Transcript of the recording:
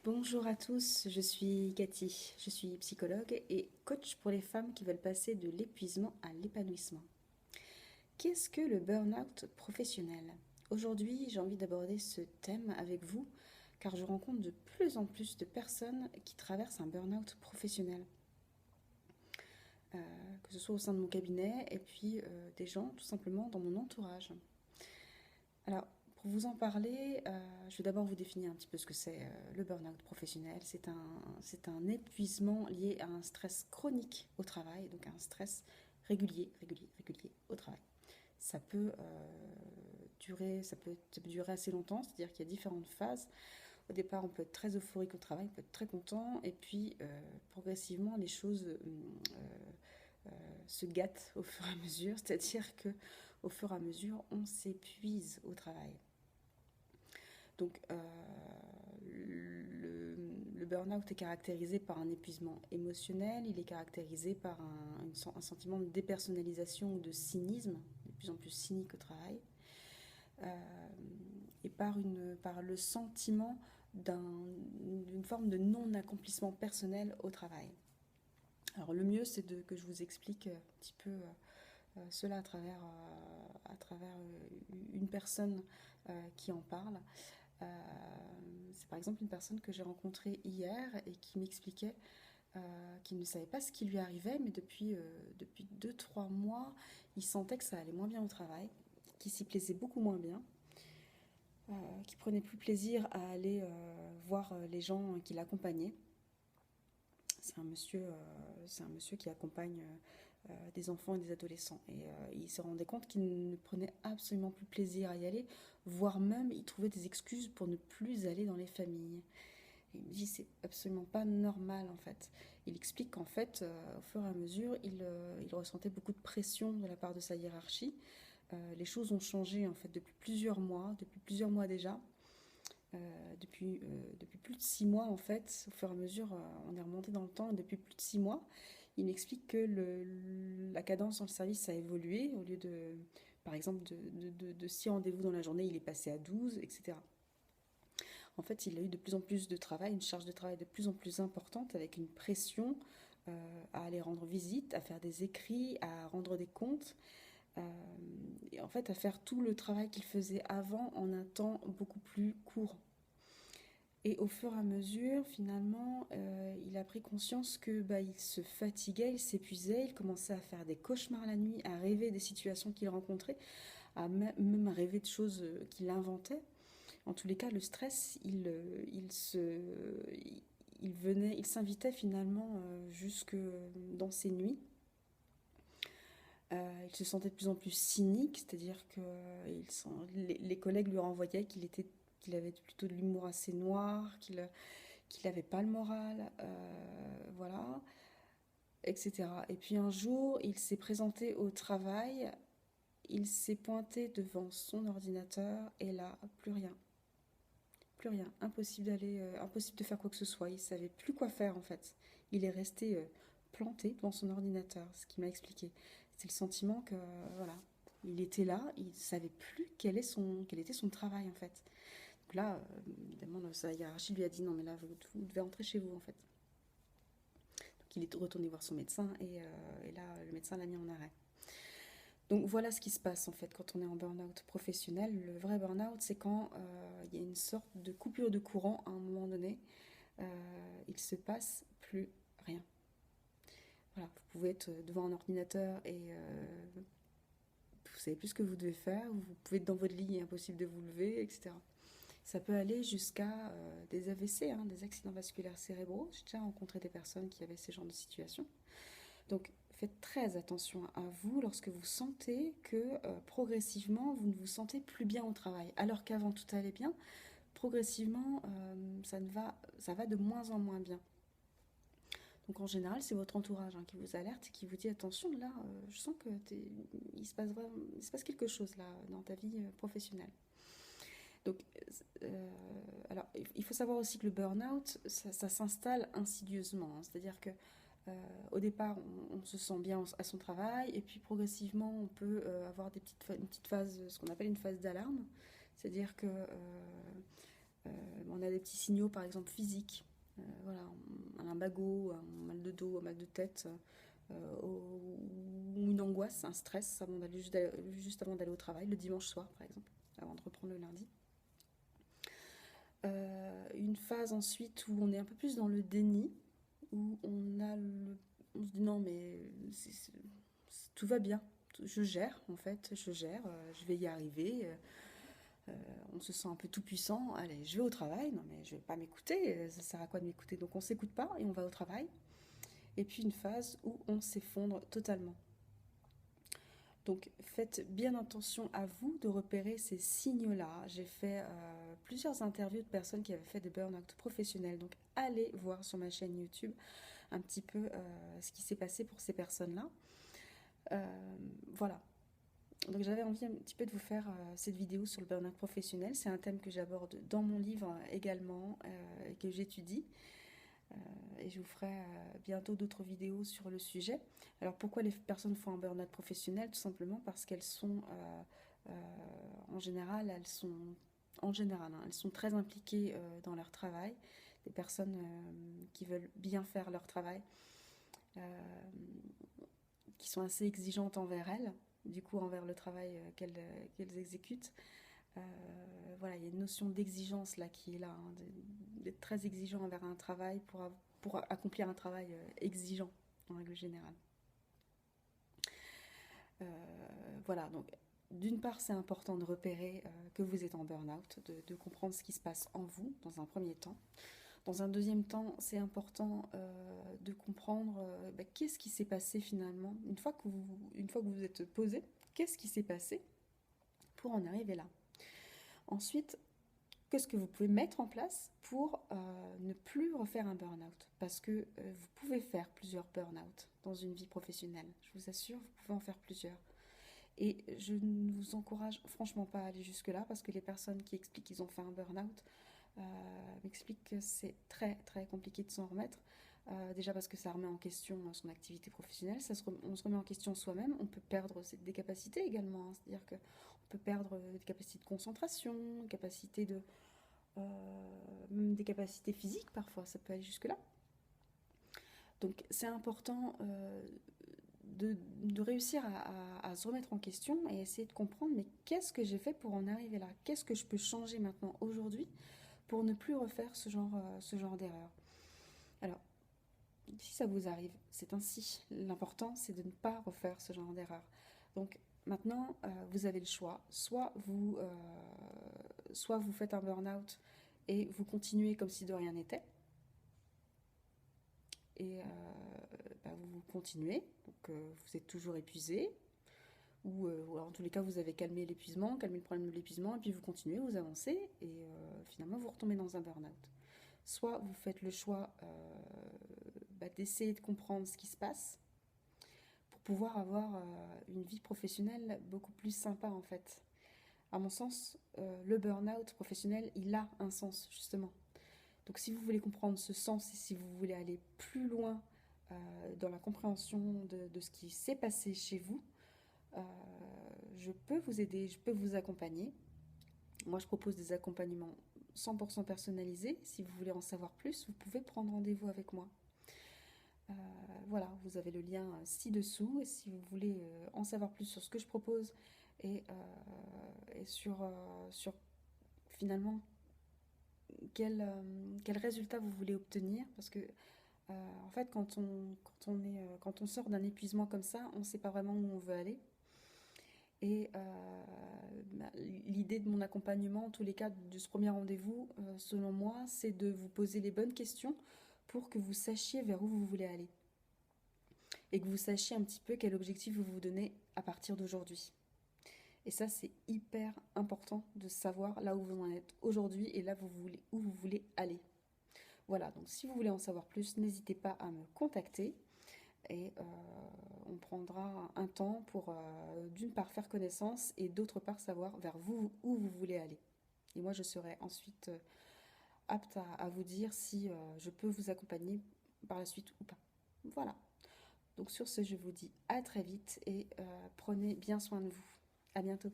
Bonjour à tous, je suis Cathy, je suis psychologue et coach pour les femmes qui veulent passer de l'épuisement à l'épanouissement. Qu'est-ce que le burn-out professionnel? Aujourd'hui, j'ai envie d'aborder ce thème avec vous car je rencontre de plus en plus de personnes qui traversent un burn-out professionnel, que ce soit au sein de mon cabinet et puis des gens tout simplement dans mon entourage. Alors, pour vous en parler, je vais d'abord vous définir un petit peu ce que c'est le burn-out professionnel. C'est un épuisement lié à un stress chronique au travail, donc à un stress régulier au travail. Ça peut durer assez longtemps, c'est-à-dire qu'il y a différentes phases. Au départ, on peut être très euphorique au travail, on peut être très content, et puis progressivement, les choses se gâtent au fur et à mesure, c'est-à-dire que au fur et à mesure, on s'épuise au travail. Donc, le burn-out est caractérisé par un épuisement émotionnel, il est caractérisé par un sentiment de dépersonnalisation ou de cynisme, de plus en plus cynique au travail, euh, et par le sentiment d'une forme de non-accomplissement personnel au travail. Alors le mieux, que je vous explique un petit peu cela à travers une personne qui en parle. C'est par exemple une personne que j'ai rencontrée hier et qui m'expliquait qu'il ne savait pas ce qui lui arrivait, mais depuis 2-3 mois, il sentait que ça allait moins bien au travail, qu'il s'y plaisait beaucoup moins bien, qu'il prenait plus plaisir à aller voir les gens qui l'accompagnaient. C'est un monsieur qui accompagne des enfants et des adolescents. Et il se rendait compte qu'il ne prenait absolument plus plaisir à y aller, voire même il trouvait des excuses pour ne plus aller dans les familles. Et il me dit c'est absolument pas normal en fait. Il explique qu'en fait, au fur et à mesure, il ressentait beaucoup de pression de la part de sa hiérarchie. Les choses ont changé en fait depuis plusieurs mois déjà. Depuis plus de 6 mois, en fait, au fur et à mesure, on est remonté dans le temps, et depuis plus de 6 mois, il m'explique que la cadence dans le service a évolué. Au lieu par exemple, de 6 rendez-vous dans la journée, il est passé à 12, etc. En fait, il a eu de plus en plus de travail, une charge de travail de plus en plus importante, avec une pression à aller rendre visite, à faire des écrits, à rendre des comptes, euh, et en fait à faire tout le travail qu'il faisait avant en un temps beaucoup plus court. Et au fur et à mesure, finalement, il a pris conscience que il se fatiguait, il s'épuisait, il commençait à faire des cauchemars la nuit, à rêver des situations qu'il rencontrait, même à rêver de choses qu'il inventait. En tous les cas, le stress, il s'invitait finalement jusque dans ses nuits. Il se sentait de plus en plus cynique, c'est-à-dire que les collègues lui renvoyaient qu'il avait plutôt de l'humour assez noir, qu'il n'avait pas le moral, voilà, etc. Et puis un jour, il s'est présenté au travail, il s'est pointé devant son ordinateur et là, plus rien. Plus rien, impossible de faire quoi que ce soit. Il savait plus quoi faire en fait. Il est resté planté devant son ordinateur, ce qui m'a expliqué. C'est le sentiment que voilà, il était là, il savait plus quel était son travail en fait. Donc là, évidemment, sa hiérarchie lui a dit non mais là vous devez rentrer chez vous en fait. Donc il est retourné voir son médecin et là le médecin l'a mis en arrêt. Donc voilà ce qui se passe en fait quand on est en burn-out professionnel. Le vrai burn-out, c'est quand il y a une sorte de coupure de courant à un moment donné. Il se passe plus rien. Voilà, vous pouvez être devant un ordinateur et vous savez plus ce que vous devez faire. Vous pouvez être dans votre lit, impossible de vous lever, etc. Ça peut aller jusqu'à des AVC, hein, des accidents vasculaires cérébraux. J'ai déjà rencontré des personnes qui avaient ce genre de situation. Donc faites très attention à vous lorsque vous sentez que progressivement vous ne vous sentez plus bien au travail. Alors qu'avant tout allait bien, progressivement ça va de moins en moins bien. Donc en général, c'est votre entourage qui vous alerte et qui vous dit attention, là, je sens que il se passe quelque chose là dans ta vie professionnelle. Donc, alors, il faut savoir aussi que le burn-out, ça s'installe insidieusement, hein. C'est-à-dire que au départ, on se sent bien à son travail, et puis progressivement, on peut avoir une petite phase, ce qu'on appelle une phase d'alarme. C'est-à-dire que On a des petits signaux, par exemple physiques. Voilà, un lumbago, un mal de dos, un mal de tête, ou une angoisse, un stress avant d'aller juste avant d'aller au travail, le dimanche soir, par exemple, avant de reprendre le lundi. Une phase ensuite où on est un peu plus dans le déni, où on se dit non mais tout va bien, je gère en fait, je gère, je vais y arriver. On se sent un peu tout puissant, allez, je vais au travail, non mais je vais pas m'écouter, ça sert à quoi de m'écouter? Donc on s'écoute pas et on va au travail. Et puis une phase où on s'effondre totalement. Donc faites bien attention à vous de repérer ces signaux-là. J'ai fait plusieurs interviews de personnes qui avaient fait des burn-out professionnels. Donc allez voir sur ma chaîne YouTube un petit peu ce qui s'est passé pour ces personnes-là. Voilà. Donc j'avais envie un petit peu de vous faire cette vidéo sur le burn-out professionnel. C'est un thème que j'aborde dans mon livre également et que j'étudie. Et je vous ferai bientôt d'autres vidéos sur le sujet. Alors pourquoi les personnes font un burn-out professionnel? Tout simplement parce qu'elles sont, en général, elles sont très impliquées dans leur travail. Des personnes qui veulent bien faire leur travail, qui sont assez exigeantes envers elles, du coup envers le travail qu'elles exécutent. Voilà, il y a une notion d'exigence là qui est là, hein, d'être très exigeant envers un travail pour accomplir un travail exigeant en règle générale. Voilà, donc d'une part c'est important de repérer que vous êtes en burn-out, de comprendre ce qui se passe en vous dans un premier temps. Dans un deuxième temps, c'est important de comprendre qu'est-ce qui s'est passé finalement, une fois que vous êtes posé, qu'est-ce qui s'est passé pour en arriver là. Ensuite, qu'est-ce que vous pouvez mettre en place pour ne plus refaire un burn-out? Parce que vous pouvez faire plusieurs burn-out dans une vie professionnelle. Je vous assure, vous pouvez en faire plusieurs. Et je ne vous encourage franchement pas à aller jusque-là parce que les personnes qui expliquent qu'ils ont fait un burn-out m'expliquent que c'est très très compliqué de s'en remettre. Déjà parce que ça remet en question son activité professionnelle, on se remet en question soi-même, on peut perdre des capacités également, hein. C'est-à-dire qu'on peut perdre des capacités de concentration, même des capacités physiques parfois, ça peut aller jusque-là. Donc c'est important de réussir à se remettre en question et essayer de comprendre mais qu'est-ce que j'ai fait pour en arriver là? Qu'est-ce que je peux changer maintenant aujourd'hui pour ne plus refaire ce genre d'erreur? Alors, si ça vous arrive, c'est ainsi. L'important, c'est de ne pas refaire ce genre d'erreur. Donc maintenant, vous avez le choix. Soit vous faites un burn-out et vous continuez comme si de rien n'était. Et vous continuez, donc vous êtes toujours épuisé, ou en tous les cas vous avez calmé le problème de l'épuisement, et puis vous continuez, vous avancez, et finalement vous retombez dans un burn-out. Soit vous faites le choix d'essayer de comprendre ce qui se passe, pour pouvoir avoir une vie professionnelle beaucoup plus sympa en fait. À mon sens, le burn-out professionnel, il a un sens justement. Donc si vous voulez comprendre ce sens et si vous voulez aller plus loin dans la compréhension de ce qui s'est passé chez vous, je peux vous aider, je peux vous accompagner. Moi, je propose des accompagnements 100% personnalisés. Si vous voulez en savoir plus, vous pouvez prendre rendez-vous avec moi. Voilà, vous avez le lien ci-dessous. Et si vous voulez en savoir plus sur ce que je propose et sur finalement quel résultat vous voulez obtenir, parce que en fait, quand on sort d'un épuisement comme ça, on ne sait pas vraiment où on veut aller. Et l'idée de mon accompagnement, en tous les cas de ce premier rendez-vous, selon moi, c'est de vous poser les bonnes questions pour que vous sachiez vers où vous voulez aller. Et que vous sachiez un petit peu quel objectif vous vous donnez à partir d'aujourd'hui. Et ça, c'est hyper important de savoir là où vous en êtes aujourd'hui et là où vous voulez aller. Voilà, donc si vous voulez en savoir plus, n'hésitez pas à me contacter. Et on prendra un temps pour d'une part faire connaissance et d'autre part savoir vers où vous voulez aller. Et moi je serai ensuite apte à vous dire si je peux vous accompagner par la suite ou pas. Voilà. Donc sur ce, je vous dis à très vite et prenez bien soin de vous. À bientôt.